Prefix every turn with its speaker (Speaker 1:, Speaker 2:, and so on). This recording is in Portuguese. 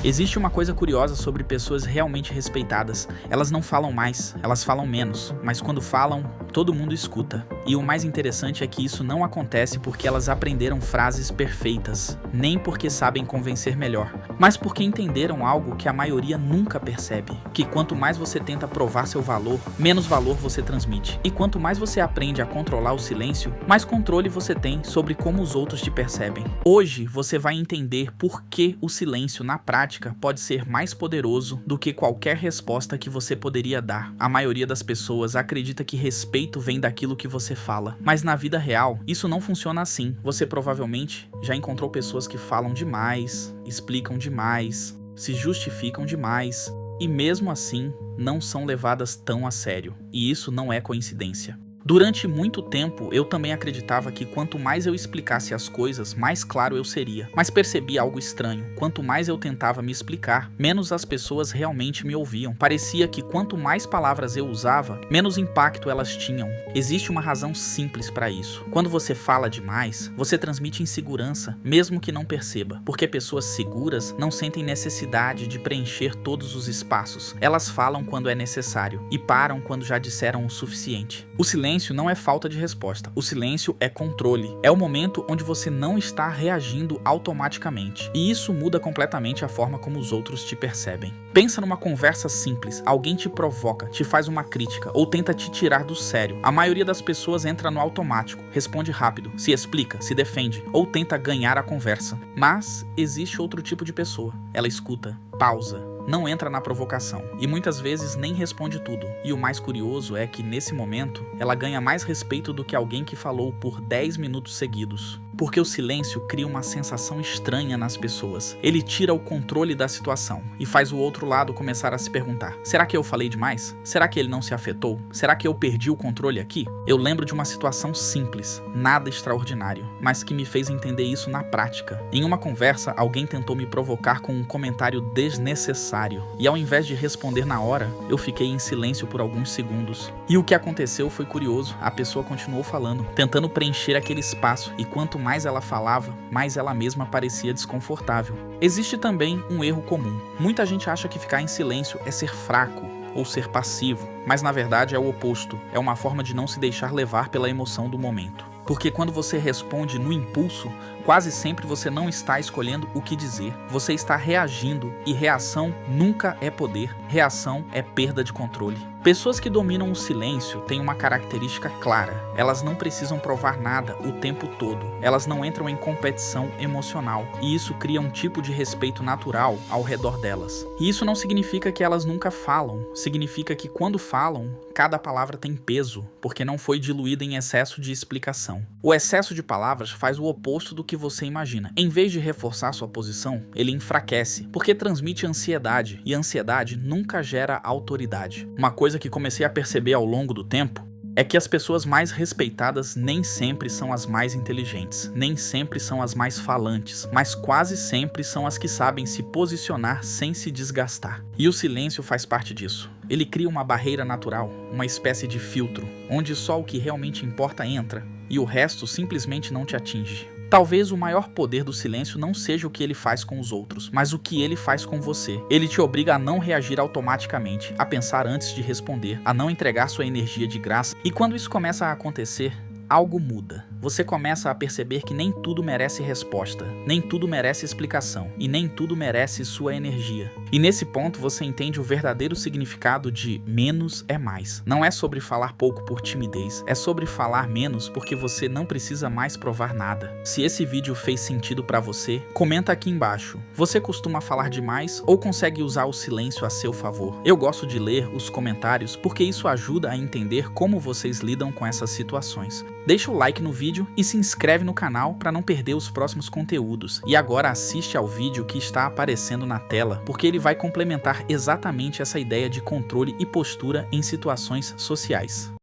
Speaker 1: Existe uma coisa curiosa sobre pessoas realmente respeitadas. Elas não falam mais, elas falam menos, mas quando falam, todo mundo escuta. E o mais interessante é que isso não acontece porque elas aprenderam frases perfeitas, nem porque sabem convencer melhor, mas porque entenderam algo que a maioria nunca percebe, que quanto mais você tenta provar seu valor, menos valor você transmite. E quanto mais você aprende a controlar o silêncio, mais controle você tem sobre como os outros te percebem. Hoje você vai entender por que o silêncio na prática pode ser mais poderoso do que qualquer resposta que você poderia dar. A maioria das pessoas acredita que respeito vem daquilo que você fala, mas na vida real isso não funciona assim. Você provavelmente já encontrou pessoas que falam demais, explicam demais, se justificam demais e mesmo assim não são levadas tão a sério. E isso não é coincidência. Durante muito tempo, eu também acreditava que quanto mais eu explicasse as coisas, mais claro eu seria. Mas percebi algo estranho. Quanto mais eu tentava me explicar, menos as pessoas realmente me ouviam. Parecia que quanto mais palavras eu usava, menos impacto elas tinham. Existe uma razão simples para isso. Quando você fala demais, você transmite insegurança, mesmo que não perceba. Porque pessoas seguras não sentem necessidade de preencher todos os espaços. Elas falam quando é necessário e param quando já disseram o suficiente. O silêncio não é falta de resposta. O silêncio é controle. É o momento onde você não está reagindo automaticamente. E isso muda completamente a forma como os outros te percebem. Pensa numa conversa simples. Alguém te provoca, te faz uma crítica ou tenta te tirar do sério. A maioria das pessoas entra no automático, responde rápido, se explica, se defende ou tenta ganhar a conversa. Mas existe outro tipo de pessoa. Ela escuta, pausa, não entra na provocação e muitas vezes nem responde tudo. E o mais curioso é que nesse momento ela ganha mais respeito do que alguém que falou por 10 minutos seguidos. Porque o silêncio cria uma sensação estranha nas pessoas. Ele tira o controle da situação e faz o outro lado começar a se perguntar: será que eu falei demais? Será que ele não se afetou? Será que eu perdi o controle aqui? Eu lembro de uma situação simples, nada extraordinário, mas que me fez entender isso na prática. Em uma conversa, alguém tentou me provocar com um comentário desnecessário e ao invés de responder na hora, eu fiquei em silêncio por alguns segundos. E o que aconteceu foi curioso. A pessoa continuou falando, tentando preencher aquele espaço, e quanto mais ela falava, mais ela mesma parecia desconfortável. Existe também um erro comum. Muita gente acha que ficar em silêncio é ser fraco ou ser passivo, mas na verdade é o oposto. É uma forma de não se deixar levar pela emoção do momento. Porque quando você responde no impulso, quase sempre você não está escolhendo o que dizer. Você está reagindo e reação nunca é poder. Reação é perda de controle. Pessoas que dominam o silêncio têm uma característica clara. Elas não precisam provar nada o tempo todo. Elas não entram em competição emocional. E isso cria um tipo de respeito natural ao redor delas. E isso não significa que elas nunca falam. Significa que quando falam, cada palavra tem peso, porque não foi diluída em excesso de explicação. O excesso de palavras faz o oposto do que você imagina. Em vez de reforçar sua posição, ele enfraquece, porque transmite ansiedade, e ansiedade nunca gera autoridade. Uma coisa que comecei a perceber ao longo do tempo é que as pessoas mais respeitadas nem sempre são as mais inteligentes, nem sempre são as mais falantes, mas quase sempre são as que sabem se posicionar sem se desgastar. E o silêncio faz parte disso. Ele cria uma barreira natural, uma espécie de filtro, onde só o que realmente importa entra, e o resto simplesmente não te atinge. Talvez o maior poder do silêncio não seja o que ele faz com os outros, mas o que ele faz com você. Ele te obriga a não reagir automaticamente, a pensar antes de responder, a não entregar sua energia de graça. E quando isso começa a acontecer, algo muda. Você começa a perceber que nem tudo merece resposta, nem tudo merece explicação e nem tudo merece sua energia. E nesse ponto você entende o verdadeiro significado de menos é mais. Não é sobre falar pouco por timidez, é sobre falar menos porque você não precisa mais provar nada. Se esse vídeo fez sentido pra você, comenta aqui embaixo. Você costuma falar demais ou consegue usar o silêncio a seu favor? Eu gosto de ler os comentários porque isso ajuda a entender como vocês lidam com essas situações. Deixa o like no vídeo e se inscreve no canal para não perder os próximos conteúdos. E agora assiste ao vídeo que está aparecendo na tela, porque ele vai complementar exatamente essa ideia de controle e postura em situações sociais.